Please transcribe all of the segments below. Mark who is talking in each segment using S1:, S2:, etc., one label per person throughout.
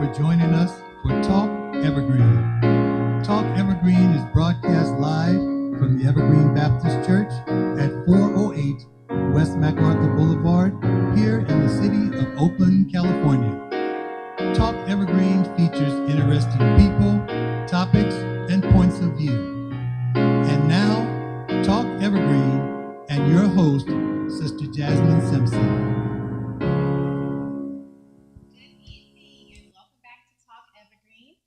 S1: for joining us for Talk Evergreen. Talk Evergreen is broadcast live from the Evergreen Baptist Church at 408 West MacArthur Boulevard here in the city of Oakland, California. Talk Evergreen features interesting people, topics, and points of view. And now, Talk Evergreen and your host, Sister Jasmine Simpson.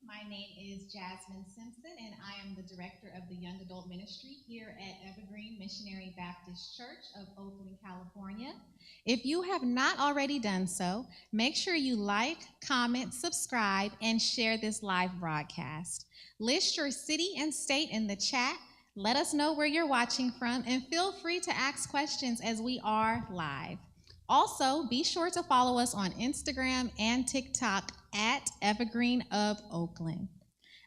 S2: My name is Jasmine Simpson, and I am the director of the Young Adult Ministry here at Evergreen Missionary Baptist Church of Oakland, California. If you have not already done so, make sure you like, comment, subscribe, and share this live broadcast. List your city and state in the chat. Let us know where you're watching from, and feel free to ask questions as we are live. Also, be sure to follow us on Instagram and TikTok at Evergreen of Oakland.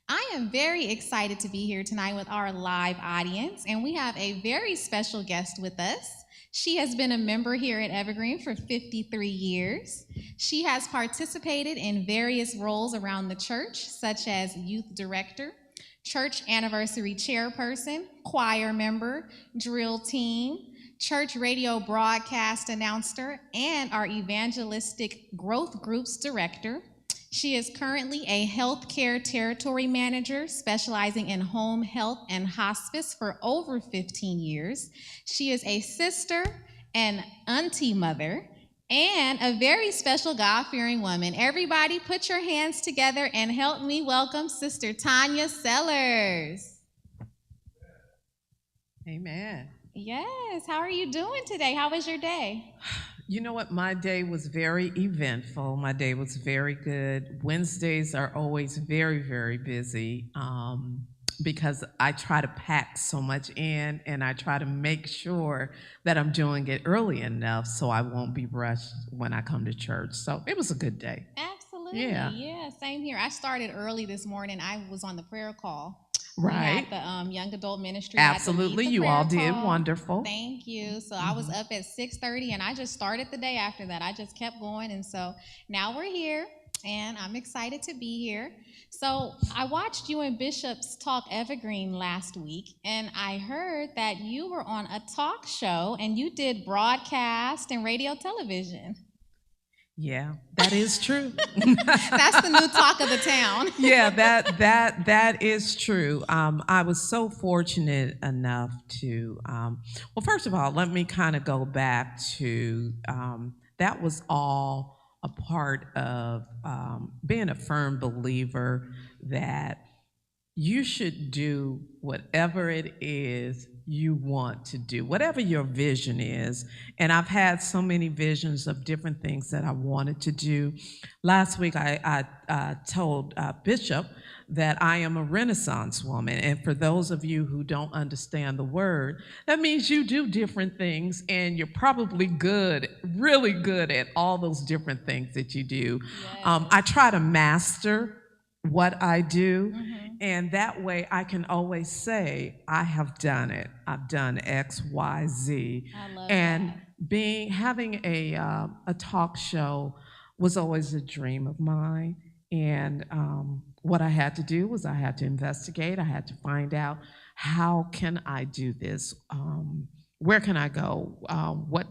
S2: I am very excited to be here tonight with our live audience, and we have a very special guest with us. She has been a member here at Evergreen for 53 years. She has participated in various roles around the church, such as youth director, church anniversary chairperson, choir member, drill team, church radio broadcast announcer, and our evangelistic growth groups director. She is currently a healthcare territory manager specializing in home health and hospice for over 15 years. She is a sister, an auntie mother, and a very special God-fearing woman. Everybody put your hands together and help me welcome Sister Tanya Sellers.
S3: Amen.
S2: Yes, how are you doing today? How was your day?
S3: You know what? My day was very eventful. My day was very good. Wednesdays are always very, very busy because I try to pack so much in, and I try to make sure that I'm doing it early enough so I won't be rushed when I come to church. So it was a good day.
S2: Absolutely. Yeah, same here. I started early this morning. I was on the prayer call.
S3: Right.
S2: We had the Young Adult Ministry.
S3: Absolutely. You all did wonderful.
S2: Thank you. So I was up at 6:30, and I just started the day after that. I just kept going, and so now we're here, and I'm excited to be here. So I watched you and Bishop's Talk Evergreen last week, and I heard that you were on a talk show, and you did broadcast and radio television.
S3: Yeah, that is true.
S2: That's the new talk of the town.
S3: Yeah, that is true. I was so fortunate enough to, well, first of all, let me kind of go back to, that was all a part of being a firm believer that you should do whatever it is you want to do, whatever your vision is. And I've had so many visions of different things that I wanted to do. Last week, I told Bishop that I am a Renaissance woman. And for those of you who don't understand the word, that means you do different things, and you're probably good, really good at all those different things that you do. Yes. I try to master what I do, and that way I can always say, I have done it. I've done X, Y, Z.
S2: I love
S3: and
S2: that.
S3: Having a talk show was always a dream of mine. And what I had to do was I had to investigate. I had to find out, how can I do this? Where can I go? What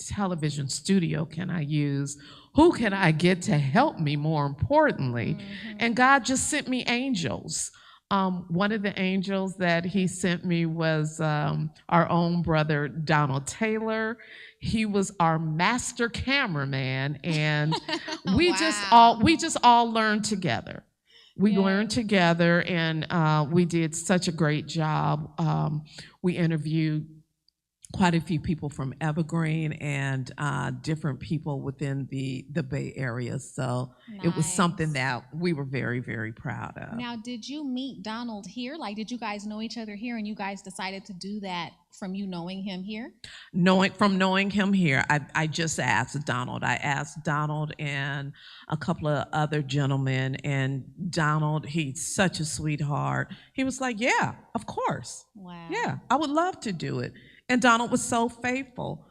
S3: television studio can I use? Who can I get to help me, more importantly? And God just sent me angels. One of the angels that he sent me was our own brother, Donald Taylor. He was our master cameraman, and we
S2: Wow.
S3: just all learned together. We learned together, and we did such a great job. We interviewed quite a few people from Evergreen and different people within the Bay Area. So it was something that we were very, very proud of.
S2: Now, did you meet Donald here? Like, did you guys know each other here, and you guys decided to do that from you knowing him here?
S3: Knowing him here, I just asked Donald. I asked Donald and a couple of other gentlemen, and Donald, he's such a sweetheart. He was like, yeah, of course.
S2: Wow.
S3: Yeah, I would love to do it. And Donald was so faithful.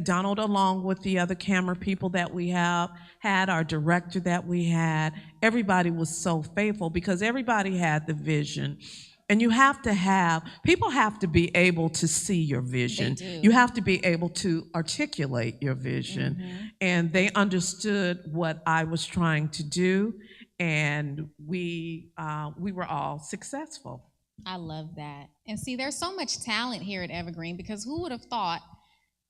S3: Donald, along with the other camera people that we have had, our director that we had, everybody was so faithful because everybody had the vision. And people have to be able to see your vision.
S2: They do.
S3: You have to be able to articulate your vision. And they understood what I was trying to do, and we were all successful.
S2: I love that. And see, there's so much talent here at Evergreen because who would have thought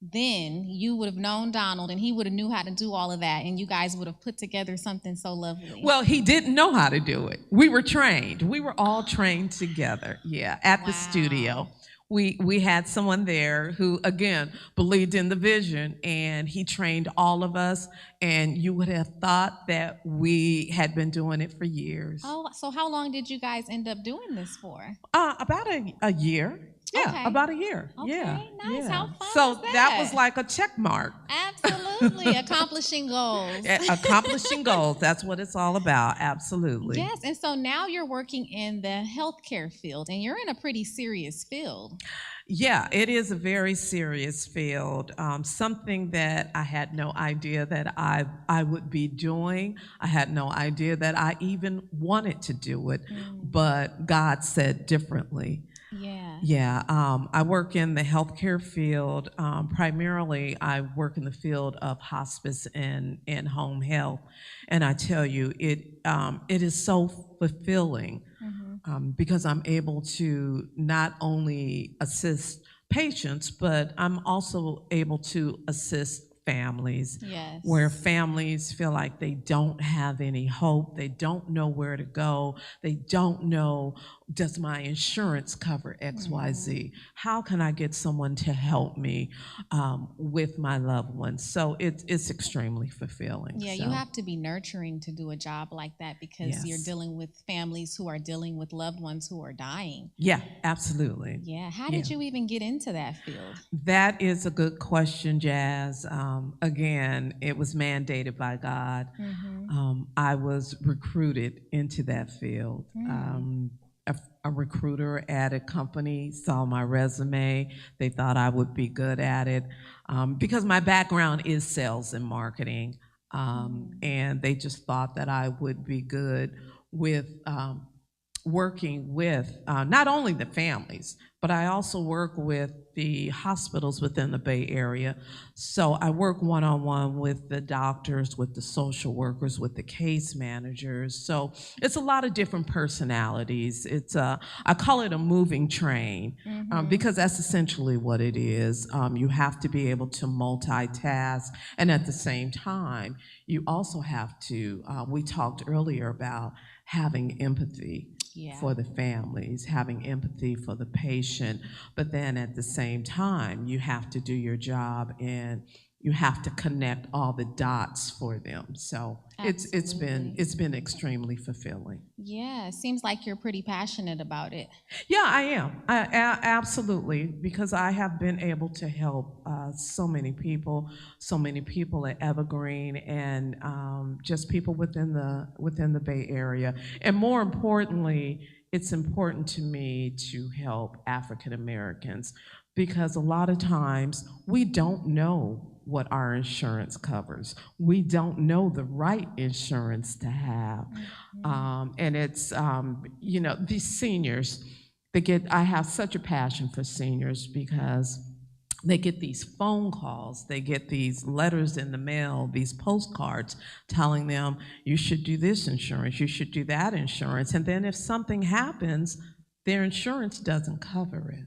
S2: then you would have known Donald and he would have knew how to do all of that and you guys would have put together something so lovely.
S3: Well, he didn't know how to do it. We were trained. We were all trained together, at the studio. We had someone there who, again, believed in the vision, and he trained all of us, and you would have thought that we had been doing it for years.
S2: Oh, so how long did you guys end up doing this for?
S3: About a year. Yeah,
S2: Okay.
S3: about a year.
S2: Okay,
S3: Yeah,
S2: nice.
S3: yeah.
S2: How fun
S3: So
S2: is that?
S3: that was like a check mark.
S2: Absolutely. Accomplishing goals.
S3: Accomplishing goals. That's what it's all about. Absolutely.
S2: Yes, and so now you're working in the healthcare field, and you're in a pretty serious field.
S3: Yeah, it is a very serious field. Something that I had no idea that I would be doing. I had no idea that I even wanted to do it, but God said differently.
S2: Yeah.
S3: Yeah, I work in the healthcare field. Primarily, I work in the field of hospice and home health, and I tell you, it is so fulfilling because I'm able to not only assist patients, but I'm also able to assist families.
S2: Yes.
S3: Where families feel like they don't have any hope, they don't know where to go, they don't know, does my insurance cover XYZ? How can I get someone to help me with my loved ones? So it's extremely fulfilling.
S2: Yeah,
S3: so.
S2: you have to be nurturing to do a job like that because you're
S3: Yes.
S2: dealing with families who are dealing with loved ones who are dying.
S3: Yeah, absolutely.
S2: Yeah. How did you even get into that field?
S3: That is a good question, Jazz. Again, it was mandated by God. I was recruited into that field. A recruiter at a company saw my resume. They thought I would be good at it because my background is sales and marketing. And they just thought that I would be good with working with not only the families, but I also work with the hospitals within the Bay Area. So I work one-on-one with the doctors, with the social workers, with the case managers. So it's a lot of different personalities. I call it a moving train because that's essentially what it is. You have to be able to multitask, and at the same time, you also have to, we talked earlier about having empathy for the families, having empathy for the patient, but then at the same time, you have to do your job and you have to connect all the dots for them. So it's been extremely fulfilling.
S2: Yeah, it seems like you're pretty passionate about it.
S3: Yeah, I am. Absolutely, because I have been able to help so many people at Evergreen, and just people within the Bay Area. And more importantly, it's important to me to help African Americans because a lot of times we don't know what our insurance covers. We don't know the right insurance to have. And it's, these seniors, I have such a passion for seniors because they get these phone calls, they get these letters in the mail, these postcards telling them, you should do this insurance, you should do that insurance. And then if something happens, their insurance doesn't cover it.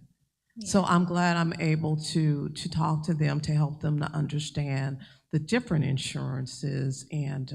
S3: So I'm glad I'm able to talk to them to help them to understand the different insurances and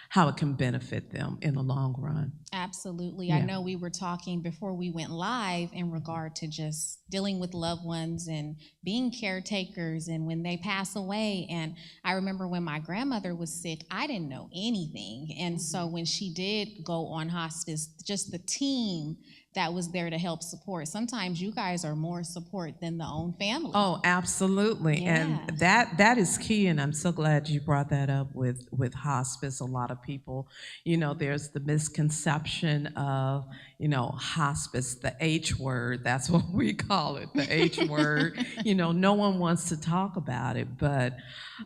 S3: how it can benefit them in the long run.
S2: Absolutely. I know we were talking before we went live in regard to just dealing with loved ones and being caretakers and when they pass away. And I remember when my grandmother was sick, I didn't know anything. And so when she did go on hospice, just the team that was there to help support. Sometimes you guys are more support than the own family.
S3: Oh, absolutely.
S2: Yeah.
S3: And that is key, and I'm so glad you brought that up with hospice. A lot of people, there's the misconception of, hospice, the H word, that's what we call it, the H word. No one wants to talk about it, but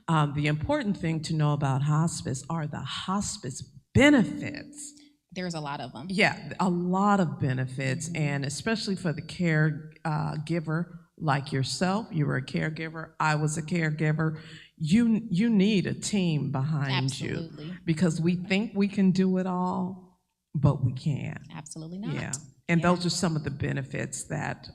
S3: the important thing to know about hospice are the hospice benefits.
S2: There's a lot of them.
S3: Yeah, a lot of benefits, and especially for the caregiver like yourself. You were a caregiver. I was a caregiver. You need a team behind
S2: Absolutely.
S3: you because we think we can do it all, but we can't.
S2: Absolutely not.
S3: Yeah, and those are some of the benefits that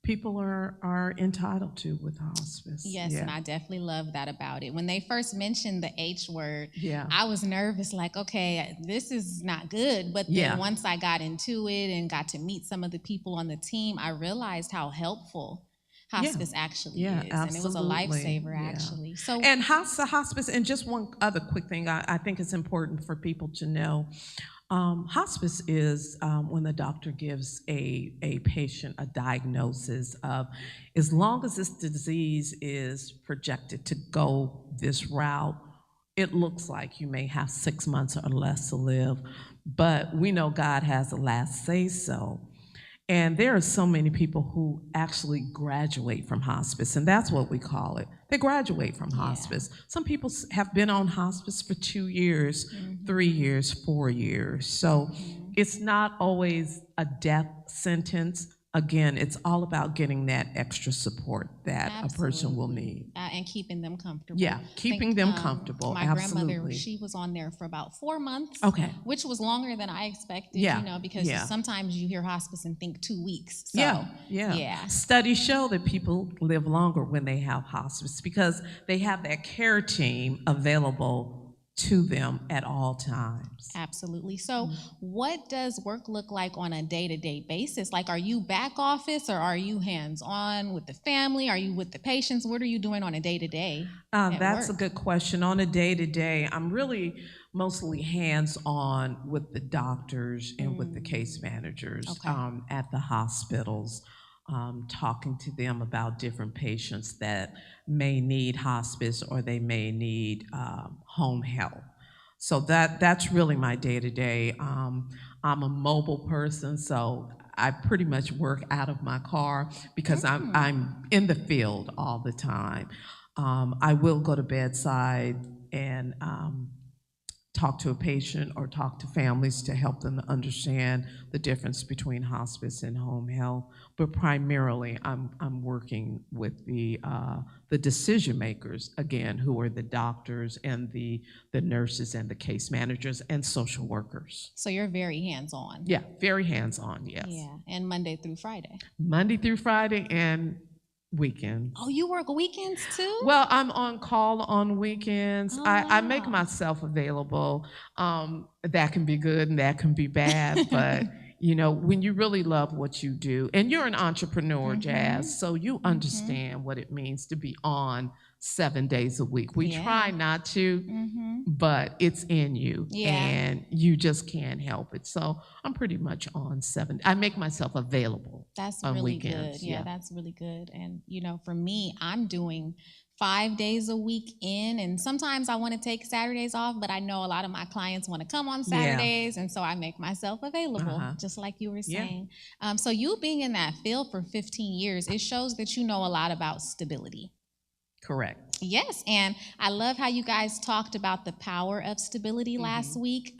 S3: people are entitled to with hospice.
S2: Yes,
S3: yeah.
S2: And I definitely love that about it. When they first mentioned the H word,
S3: Yeah.
S2: I was nervous, like, okay, this is not good. But then once I got into it and got to meet some of the people on the team, I realized how helpful hospice actually is.
S3: Absolutely.
S2: And it was a lifesaver, actually. So,
S3: and hospice, and just one other quick thing I think it's important for people to know. Hospice is when the doctor gives a patient a diagnosis of, as long as this disease is projected to go this route, it looks like you may have 6 months or less to live, but we know God has the last say so. And there are so many people who actually graduate from hospice, and that's what we call it. They graduate from hospice. Some people have been on hospice for 2 years, 3 years, 4 years. So it's not always a death sentence. Again, it's all about getting that extra support that a person will need.
S2: And keeping them comfortable.
S3: Yeah, keeping them comfortable.
S2: My grandmother, she was on there for about 4 months.
S3: Okay.
S2: Which was longer than I expected, because sometimes you hear hospice and think 2 weeks. So, yeah.
S3: Studies show that people live longer when they have hospice because they have that care team available to them at all times.
S2: Absolutely. So what does work look like on a day-to-day basis? Like, are you back office or are you hands-on with the family? Are you with the patients? What are you doing on a day-to-day?
S3: That's a good question. On a day-to-day, I'm really mostly hands-on with the doctors and with the case managers at the hospitals. Talking to them about different patients that may need hospice or they may need home health. So that's really my day-to-day. I'm a mobile person, so I pretty much work out of my car because I'm in the field all the time. I will go to bedside and talk to a patient or talk to families to help them understand the difference between hospice and home health. But primarily, I'm working with the decision makers, again, who are the doctors and the nurses and the case managers and social workers.
S2: So you're very hands-on.
S3: Yeah, very hands-on, yes.
S2: Yeah, and Monday through Friday.
S3: Monday through Friday and weekends.
S2: Oh, you work weekends too?
S3: Well, I'm on call on weekends. I make myself available. That can be good and that can be bad, but when you really love what you do, and you're an entrepreneur, Jazz, so you understand what it means to be on 7 days a week. We try not to, but it's in you, and you just can't help it. So I'm pretty much on 7. I make myself available.
S2: That's
S3: on
S2: really
S3: weekends.
S2: good. Yeah, that's really good. And for me, I'm doing 5 days a week in, and sometimes I want to take Saturdays off, but I know a lot of my clients want to come on Saturdays, and so I make myself available, just like you were saying. So you being in that field for 15 years, it shows that you know a lot about stability.
S3: Correct.
S2: Yes, and I love how you guys talked about the power of stability last week.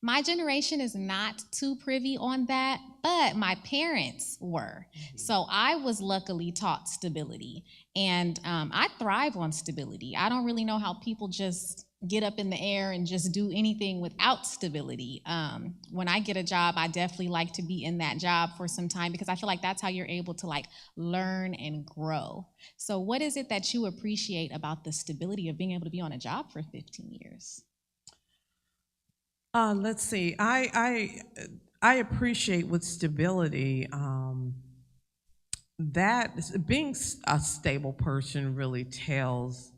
S2: My generation is not too privy on that, but my parents were. So I was luckily taught stability, and I thrive on stability. I don't really know how people just get up in the air and just do anything without stability. When I get a job, I definitely like to be in that job for some time because I feel like that's how you're able to learn and grow. So what is it that you appreciate about the stability of being able to be on a job for 15 years?
S3: Let's see. I appreciate with stability that being a stable person really tells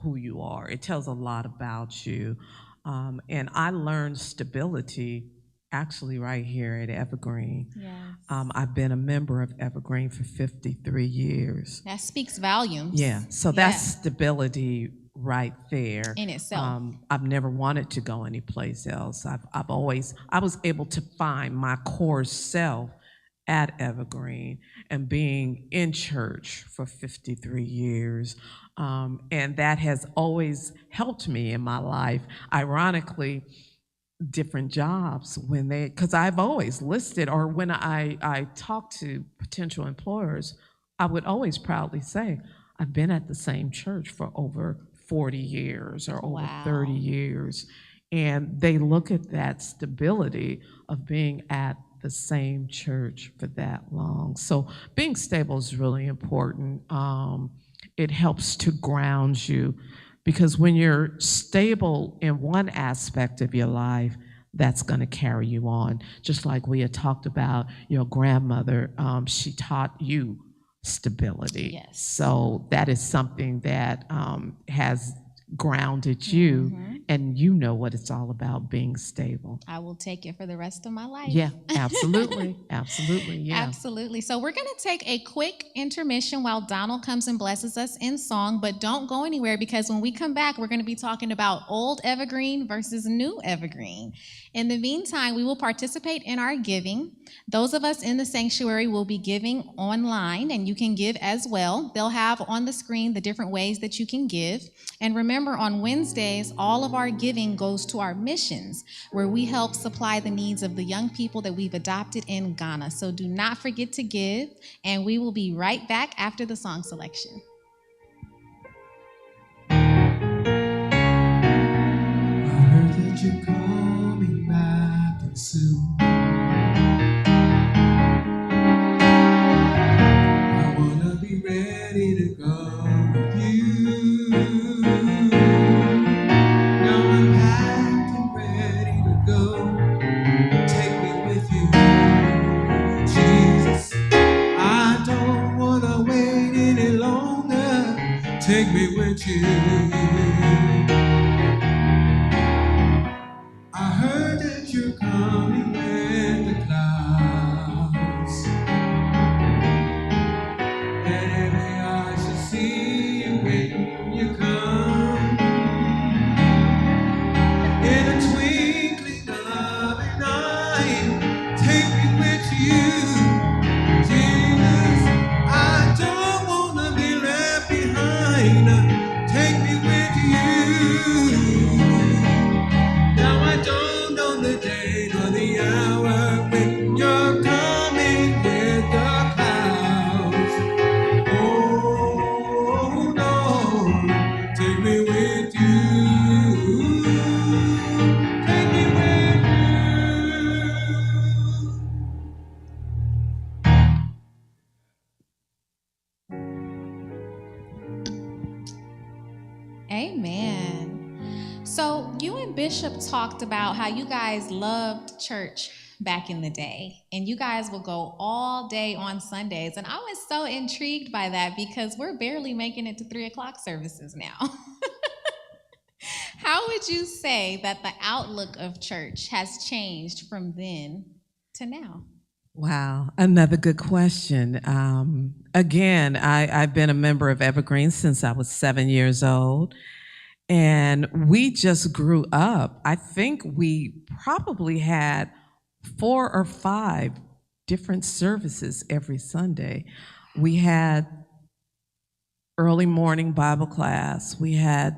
S3: who you are. It tells a lot about you. And I learned stability actually right here at Evergreen.
S2: Yes.
S3: I've been a member of Evergreen for 53 years.
S2: That speaks volumes.
S3: Yeah, so that's stability right there.
S2: In itself.
S3: I've never wanted to go anyplace else. I was able to find my core self at Evergreen and being in church for 53 years. And that has always helped me in my life. Ironically, different jobs when they, because I've always listed, or when I talk to potential employers, I would always proudly say, I've been at the same church for over 40 years or over 30 years. And they look at that stability of being at the same church for that long. So being stable is really important. It helps to ground you because when you're stable in one aspect of your life, that's going to carry you on. Just like we had talked about your grandmother, she taught you stability.
S2: Yes.
S3: So that is something that has grounded you, and you know what it's all about, being stable.
S2: I will take it for the rest of my life.
S3: Yeah, absolutely. Absolutely, yeah.
S2: Absolutely. So we're going to take a quick intermission while Donald comes and blesses us in song, but don't go anywhere because when we come back, we're going to be talking about old Evergreen versus new Evergreen. In the meantime, we will participate in our giving. Those of us in the sanctuary will be giving online, and you can give as well. They'll have on the screen the different ways that you can give. And remember, on Wednesdays, all of our giving goes to our missions, where we help supply the needs of the young people that we've adopted in Ghana. So do not forget to give, and we will be right back after the song selection.
S1: I heard that you're coming back and soon. I wanna be ready to go with you. Now I'm packed and ready to go. Take me with you, Jesus. I don't wanna wait any longer. Take me with you. I heard that you're coming with the clouds, and every eye shall see you when you come. In a twinkling of an eye, take me with you, Jesus. I don't wanna be left behind. Take me with you. Now I don't know the day nor the hour when you're coming with the clouds. Oh no, take me with you. Take me with you.
S2: Amen. So you and Bishop talked about how you guys loved church back in the day, and you guys will go all day on Sundays. And I was so intrigued by that because we're barely making it to 3 o'clock services now. How would you say that the outlook of church has changed from then to now?
S3: Wow, another good question. Again, I've been a member of Evergreen since I was 7 years old. And we just grew up. I think we probably had 4 or 5 different services every Sunday. We had early morning Bible class, we had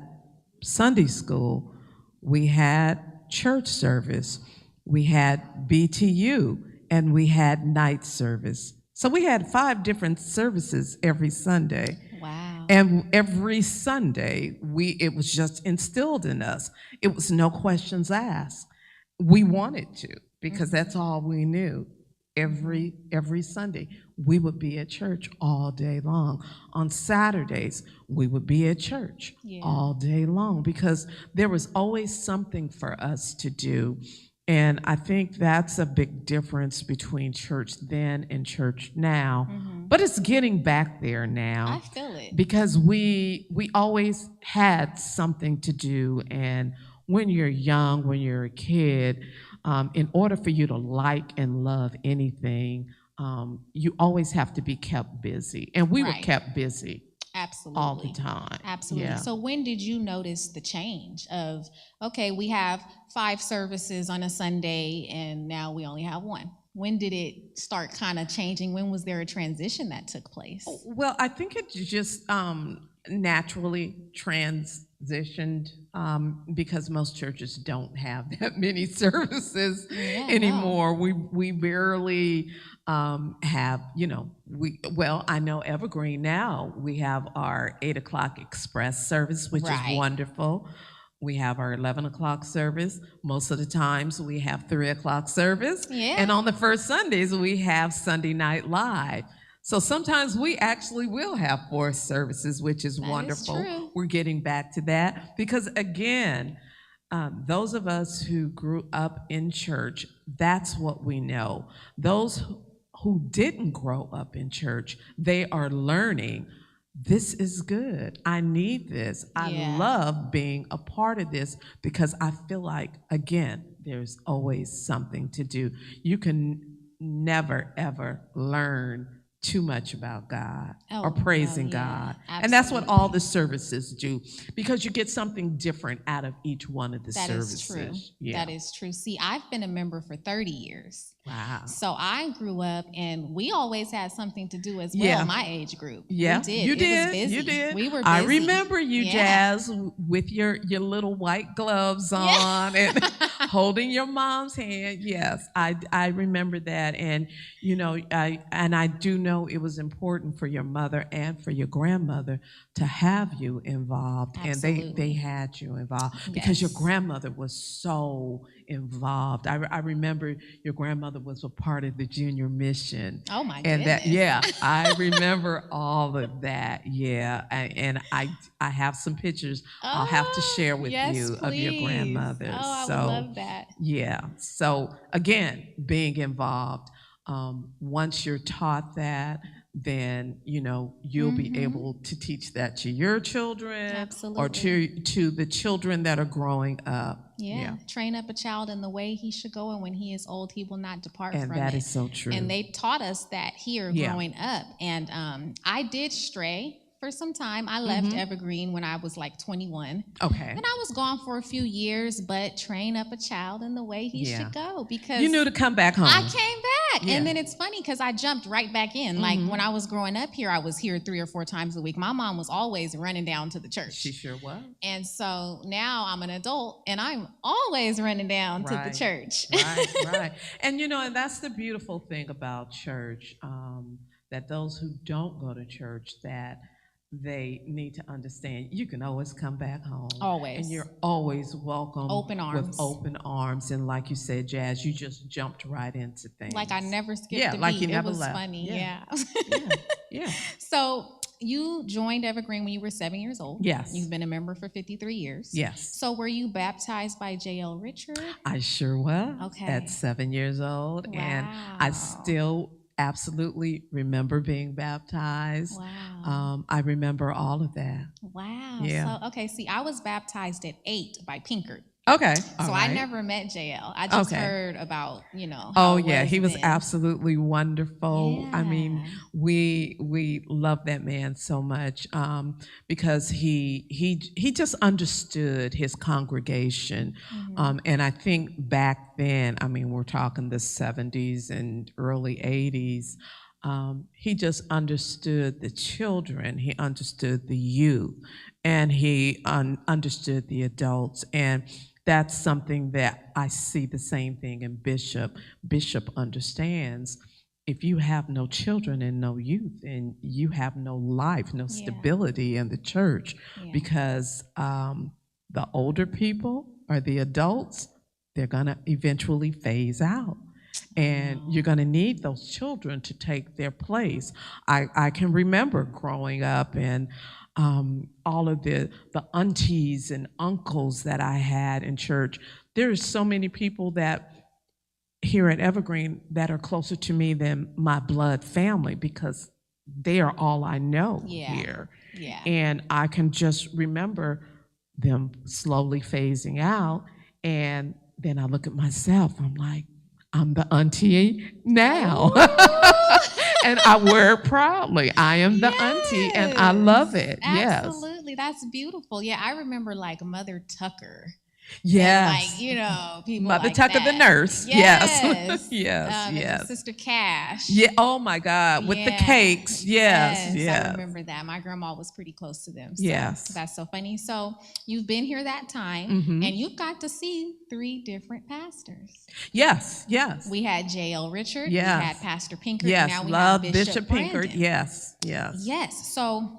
S3: Sunday school, we had church service, we had BTU, and we had night service. So we had 5 different services every Sunday.
S2: Wow.
S3: And every Sunday, it was just instilled in us. It was no questions asked. We wanted to, because that's all we knew. Every Sunday, we would be at church all day long. On Saturdays, we would be at church all day long because there was always something for us to do. And I think that's a big difference between church then and church now. But it's getting back there now.
S2: I feel it.
S3: Because we always had something to do. And when you're young, when you're a kid, in order for you to like and love anything, you always have to be kept busy. And we were
S2: Right.
S3: kept busy
S2: Absolutely.
S3: all the time.
S2: Absolutely.
S3: Yeah.
S2: So when did you notice the change of, okay, we have 5 services on a Sunday and now we only have one? When did it start kind of changing? When was there a transition that took place?
S3: Well, I think it just naturally transitioned because most churches don't have that many services
S2: Yeah,
S3: anymore. We barely have, I know Evergreen now. We have our 8 o'clock express service, which is
S2: Right.
S3: wonderful. We have our 11 o'clock service. Most of the times we have 3 o'clock service.
S2: Yeah.
S3: And on the first Sundays, we have Sunday Night Live. So sometimes we actually will have 4 services, which is
S2: That is
S3: wonderful.
S2: true.
S3: We're getting back to that because, again, those of us who grew up in church, that's what we know. Those who didn't grow up in church, they are learning. This is good. I need this.
S2: Yeah.
S3: I love being a part of this because I feel like, again, there's always something to do. You can never, ever learn too much about God or praising God. And that's what all the services do because you get something different out of each one of the services.
S2: That is true.
S3: Yeah.
S2: That is true. See, I've been a member for 30 years.
S3: Wow.
S2: So I grew up and we always had something to do as well,
S3: Yeah.
S2: my age group.
S3: Yeah,
S2: We did.
S3: you
S2: It
S3: did.
S2: was busy.
S3: You did.
S2: We were busy.
S3: I remember you,
S2: Yeah.
S3: Jazz, with your little white gloves on and holding your mom's hand. Yes, I remember that, and I do know it was important for your mother and for your grandmother to have you involved,
S2: Absolutely.
S3: and they had you involved because your
S2: Yes.
S3: grandmother was so involved. I remember your grandmother was a part of the junior mission.
S2: Oh my
S3: And
S2: goodness.
S3: I remember all of that. Yeah, and I have some pictures I'll have to share with
S2: yes,
S3: you of your
S2: please.
S3: grandmother.
S2: Oh, I
S3: So
S2: would love that.
S3: yeah. So again, being involved. Once you're taught that, then you'll be able to teach that to your children or to the children that are growing up.
S2: Yeah. Train up a child in the way he should go, and when he is old, he will not depart from it.
S3: And that is so true.
S2: And they taught us that here
S3: Yeah.
S2: growing up. And I did stray for some time. I left Evergreen when I was like 21.
S3: Okay.
S2: And I was gone for a few years, but train up a child in the way he should go because
S3: you knew to come back home.
S2: I came back.
S3: Yeah.
S2: And then it's funny because I jumped right back in. Like when I was growing up here, I was here 3 or 4 times a week. My mom was always running down to the church.
S3: She sure was.
S2: And so now I'm an adult and I'm always running down to the church.
S3: Right. And and that's the beautiful thing about church, that those who don't go to church, that they need to understand you can always come back home.
S2: Always.
S3: And you're always welcome.
S2: Open arms.
S3: With open arms. And like you said, Jazz, you just jumped right into things.
S2: Like I never skipped a beat.
S3: Like you never
S2: it was
S3: left.
S2: Funny.
S3: Yeah.
S2: So you joined Evergreen when you were 7 years old.
S3: Yes.
S2: You've been a member for 53 years.
S3: Yes.
S2: So were you baptized by J.L. Richard?
S3: I sure was.
S2: Okay.
S3: At 7 years old.
S2: Wow.
S3: And I still absolutely remember being baptized.
S2: Wow.
S3: I remember all of that.
S2: Wow.
S3: Yeah.
S2: So, okay, see, I was baptized at 8 by Pinkert.
S3: Okay.
S2: So I never met JL. I just heard about,
S3: Oh yeah, he was absolutely wonderful.
S2: Yeah.
S3: I mean, we love that man so much because he just understood his congregation. And I think back then, I mean, we're talking the 70s and early 80s. He just understood the children. He understood the youth, and he understood the adults. And that's something that I see the same thing in Bishop. Bishop understands if you have no children and no youth, and you have no life, no stability in the church, because the older people or the adults, they're going to eventually phase out. And you're going to need those children to take their place. I can remember growing up and all of the aunties and uncles that I had in church. There's so many people that here at Evergreen that are closer to me than my blood family because they are all I know here.
S2: Yeah.
S3: And I can just remember them slowly phasing out, and then I look at myself, I'm like, I'm the auntie now.
S2: Ooh.
S3: And I wear it proudly. I am the auntie and I love
S2: Yes,
S3: it. Yes.
S2: absolutely. That's beautiful. Yeah, I remember like Mother Tucker and like,
S3: Yes.
S2: you know, people
S3: Mother
S2: like
S3: Tucker the
S2: that.
S3: nurse. Yes.
S2: Yes.
S3: Yes.
S2: And
S3: Yes.
S2: Sister Cash.
S3: Yeah. Oh my God. With the
S2: Yeah.
S3: cakes. Yes.
S2: Yes, I
S3: Yes.
S2: remember that. My grandma was pretty close to them. So
S3: Yes.
S2: that's so funny. So you've been here that time
S3: Mm-hmm.
S2: and you've got to see three different pastors.
S3: Yes. Yes.
S2: We had J.L. Richard, we
S3: Yes.
S2: had Pastor Pinkert,
S3: Yes.
S2: and now we
S3: Love
S2: have Bishop
S3: Pinkert.
S2: Brandon.
S3: Yes. Yes.
S2: Yes. So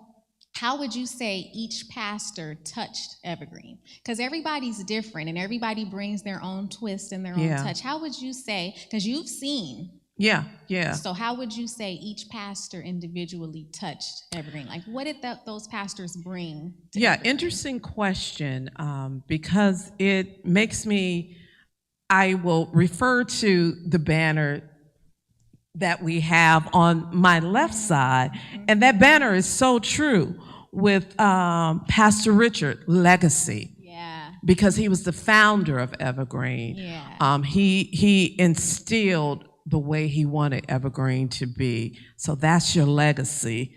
S2: how would you say each pastor touched Evergreen? Because everybody's different and everybody brings their own twist and their own
S3: Yeah.
S2: touch. How would you say, because you've seen,
S3: Yeah. Yeah.
S2: so how would you say each pastor individually touched Evergreen? Like what did those pastors bring to
S3: Yeah.
S2: Evergreen?
S3: Interesting question, because it makes me, I will refer to the banner that we have on my left side, and that banner is so true with Pastor Richard legacy.
S2: Yeah.
S3: Because he was the founder of Evergreen.
S2: Yeah.
S3: He instilled the way he wanted Evergreen to be. So that's your legacy.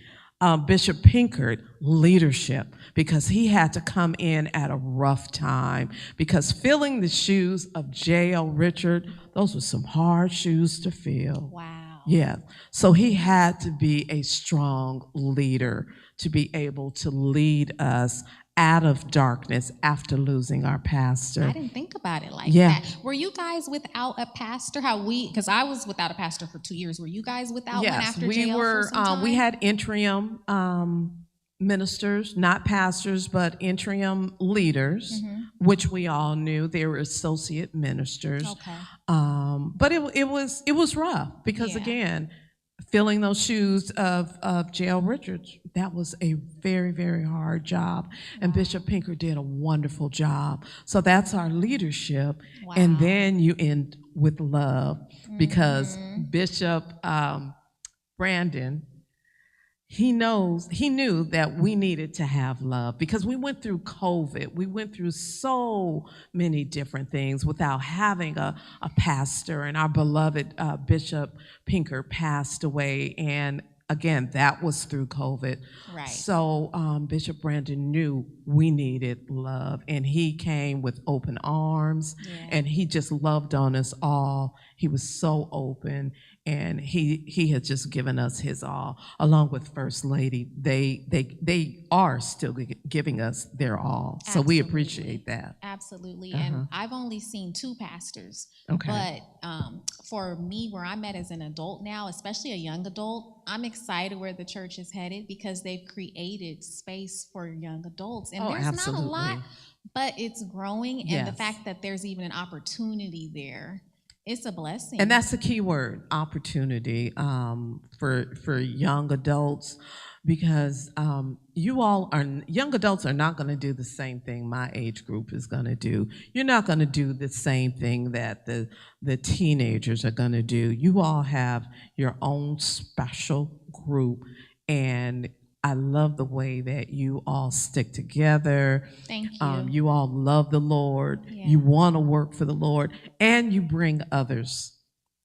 S3: Bishop Pinkert, leadership, because he had to come in at a rough time, because filling the shoes of J.L. Richard, those were some hard shoes to fill.
S2: Wow.
S3: Yeah. So he had to be a strong leader to be able to lead us out of darkness after losing our pastor.
S2: I didn't think about it like
S3: Yeah.
S2: that. Were you guys without a pastor? Because I was without a pastor for 2 years. Were you guys without one
S3: Yes,
S2: after
S3: we
S2: jail
S3: were.
S2: for some time?
S3: We had interim ministers, not pastors, but interim leaders, which we all knew. They were associate ministers.
S2: Okay.
S3: But it was rough because
S2: Yeah.
S3: again, filling those shoes of J.L. Richards, that was a very, very hard job. And Bishop Pinker did a wonderful job. So that's our leadership.
S2: Wow.
S3: And then you end with love, because Bishop Brandon, he knew that we needed to have love, because we went through COVID. We went through so many different things without having a pastor, and our beloved Bishop Pinker passed away, and again, that was through COVID.
S2: Right.
S3: So Bishop Brandon knew we needed love, and he came with open arms, and he just loved on us all. He was so open, and he has just given us his all, along with First Lady. They are still giving us their all, so we appreciate that.
S2: Absolutely. And I've only seen 2 pastors.
S3: Okay.
S2: But for me, where I'm at as an adult now, especially a young adult, I'm excited where the church is headed, because they've created space for young adults. And there's
S3: absolutely.
S2: not a lot, but it's growing. And the
S3: Yes.
S2: fact that there's even an opportunity there, it's a blessing.
S3: And that's the key word, opportunity, for young adults, because young adults are not going to do the same thing my age group is going to do. You're not going to do the same thing that the teenagers are going to do. You all have your own special group, and I love the way that you all stick together.
S2: Thank you.
S3: You all love the Lord.
S2: Yeah.
S3: You want to work for the Lord, and you bring others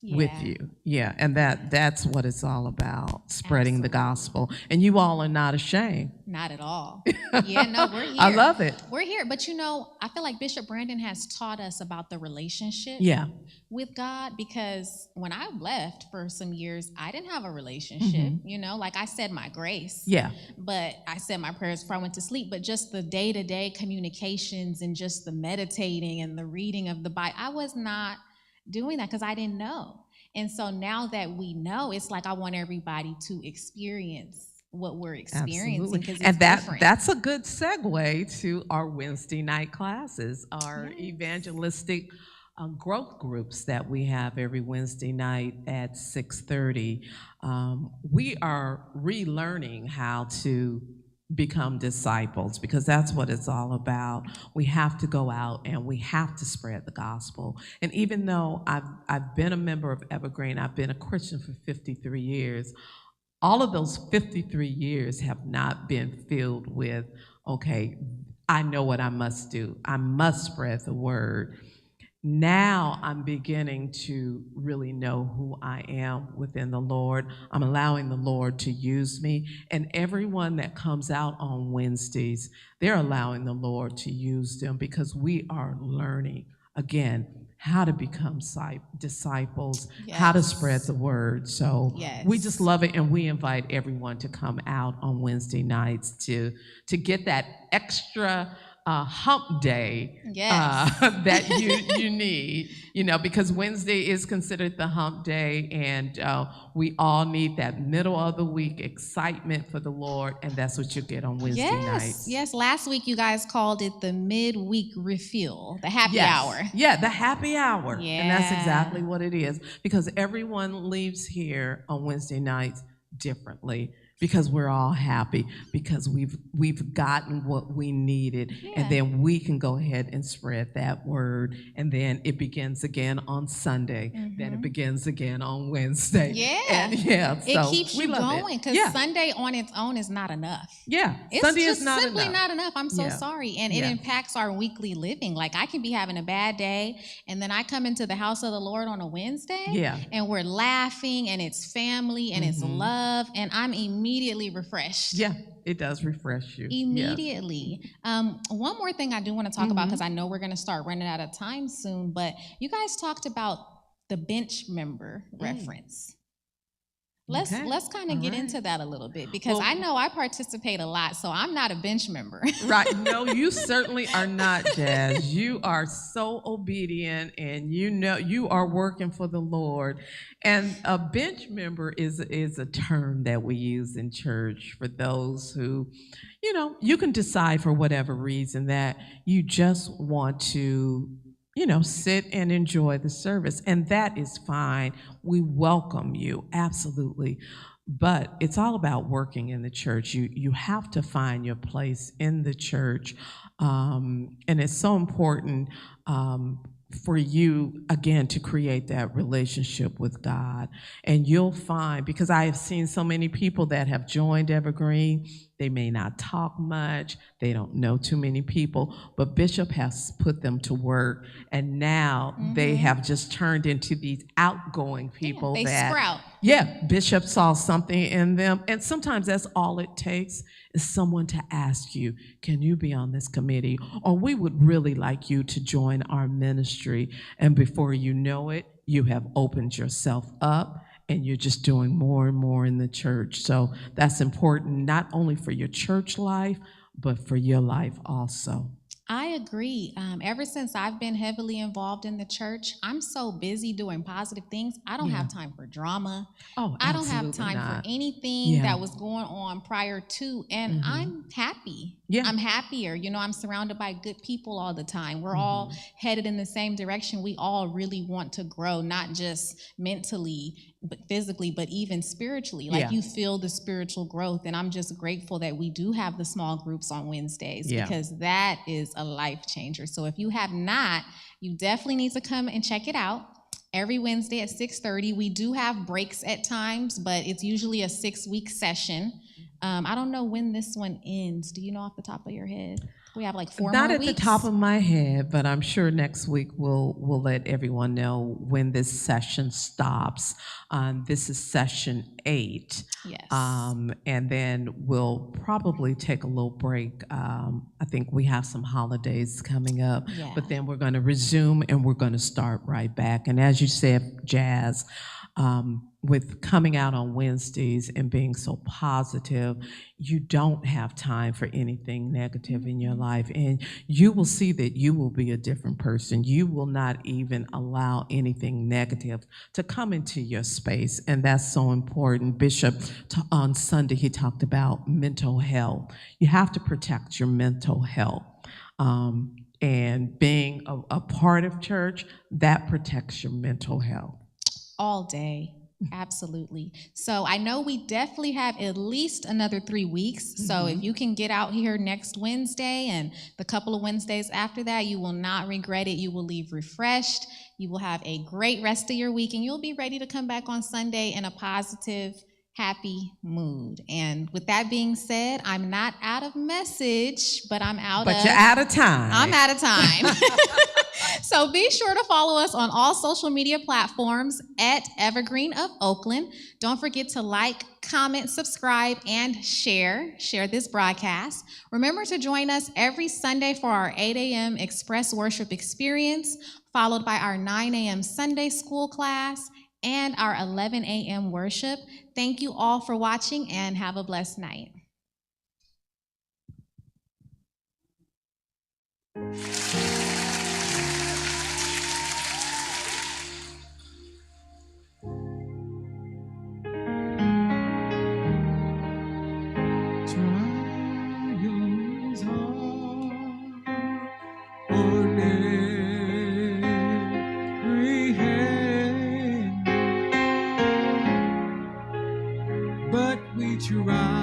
S3: with
S2: Yeah.
S3: you. Yeah, and that's what it's all about, spreading the
S2: Absolutely.
S3: gospel. And you all are not ashamed.
S2: Not at all. Yeah, no, we're here.
S3: I love it.
S2: We're here. But you know, I feel like Bishop Brandon has taught us about the relationship
S3: Yeah.
S2: with God, because when I left for some years, I didn't have a relationship. You know, like I said my grace.
S3: Yeah.
S2: But I said my prayers before I went to sleep. But just the day-to-day communications and just the meditating and the reading of the Bible, I was not doing that because I didn't know. And so now that we know, it's like I want everybody to experience what we're experiencing,
S3: Absolutely.
S2: because it's
S3: And
S2: different.
S3: that's a good segue to our Wednesday night classes, our
S2: Yes.
S3: evangelistic growth groups that we have every Wednesday night at 6:30. We are relearning how to become disciples, because that's what it's all about. We have to go out and we have to spread the gospel. And even though I've been a member of Evergreen, I've been a Christian for 53 years, all of those 53 years have not been filled with, okay, I know what I must do. I must spread the word. Now I'm beginning to really know who I am within the Lord. I'm allowing the Lord to use me. And everyone that comes out on Wednesdays, they're allowing the Lord to use them because we are learning, again, how to become disciples, how to spread the word. So we just love it, and we invite everyone to come out on Wednesday nights to get that extra hump day that you need, because Wednesday is considered the hump day, and we all need that middle of the week excitement for the Lord, and that's what you get on Wednesday nights.
S2: Yes, last week you guys called it the midweek refuel, the happy hour.
S3: Yeah, the happy hour.
S2: Yeah.
S3: And that's exactly what it is, because everyone leaves here on Wednesday nights differently, because we're all happy, because we've gotten what we needed, and then we can go ahead and spread that word, and then it begins again on Sunday, then it begins again on Wednesday. So
S2: it keeps you going, because Sunday on its own is not enough. It's
S3: Sunday
S2: just
S3: is not
S2: simply
S3: enough.
S2: not enough. I'm so sorry. And it impacts our weekly living. Like, I can be having a bad day, and then I come into the house of the Lord on a Wednesday, and we're laughing, and it's family, and it's love, and I'm immediately refreshed.
S3: It does refresh you.
S2: Immediately. One more thing I do want to talk about, because I know we're going to start running out of time soon, but you guys talked about the bench member reference. Let's kind of get into that a little bit, because I know I participate a lot, so I'm not a bench member.
S3: Right. No, you certainly are not, Jazz. You are so obedient, and you are working for the Lord. And a bench member is a term that we use in church for those who, you can decide for whatever reason that you just want to sit and enjoy the service. And that is fine. We welcome you, absolutely. But it's all about working in the church. You have to find your place in the church. And it's so important for you, again, to create that relationship with God. And you'll find, because I have seen so many people that have joined Evergreen, they may not talk much, they don't know too many people, but Bishop has put them to work, and now they have just turned into these outgoing people
S2: they sprout.
S3: Bishop saw something in them, and sometimes that's all it takes is someone to ask you, can you be on this committee? Or we would really like you to join our ministry. And before you know it, you have opened yourself up, and you're just doing more and more in the church. So that's important, not only for your church life, but for your life also.
S2: I agree. Ever since I've been heavily involved in the church, I'm so busy doing positive things. I don't have time for drama. I don't have time for anything that was going on prior to, and I'm happy. I'm happier. I'm surrounded by good people all the time. We're all headed in the same direction. We all really want to grow, not just mentally, but physically, but even spiritually. Like, you feel the spiritual growth, and I'm just grateful that we do have the small groups on Wednesdays, because that is a life changer. So if you have not, you definitely need to come and check it out. Every Wednesday at 6:30. We do have breaks at times, but it's usually a 6-week session. I don't know when this one ends. Do you know off the top of your head? We have like 4 more weeks.
S3: Not at the top of my head, but I'm sure next week we'll let everyone know when this session stops. This is session 8.
S2: Yes.
S3: And then we'll probably take a little break. I think we have some holidays coming up, but then we're going to resume, and we're going to start right back. And as you said, Jazz, with coming out on Wednesdays and being so positive, you don't have time for anything negative in your life. And you will see that you will be a different person. You will not even allow anything negative to come into your space. And that's so important. Bishop, on Sunday, he talked about mental health. You have to protect your mental health. And being a part of church, that protects your mental health.
S2: All day. Absolutely. So I know we definitely have at least another 3 weeks. So if you can get out here next Wednesday and the couple of Wednesdays after that, you will not regret it. You will leave refreshed. You will have a great rest of your week, and you'll be ready to come back on Sunday in a positive, happy mood. And with that being said, I'm not out of message, but I'm out
S3: But you're out of time.
S2: I'm out of time. So be sure to follow us on all social media platforms at Evergreen of Oakland. Don't forget to like, comment, subscribe, and share this broadcast. Remember to join us every Sunday for our 8 a.m. Express Worship Experience, followed by our 9 a.m. Sunday School class and our 11 a.m. worship. Thank you all for watching and have a blessed night.
S1: Trials are on every hand, but we try.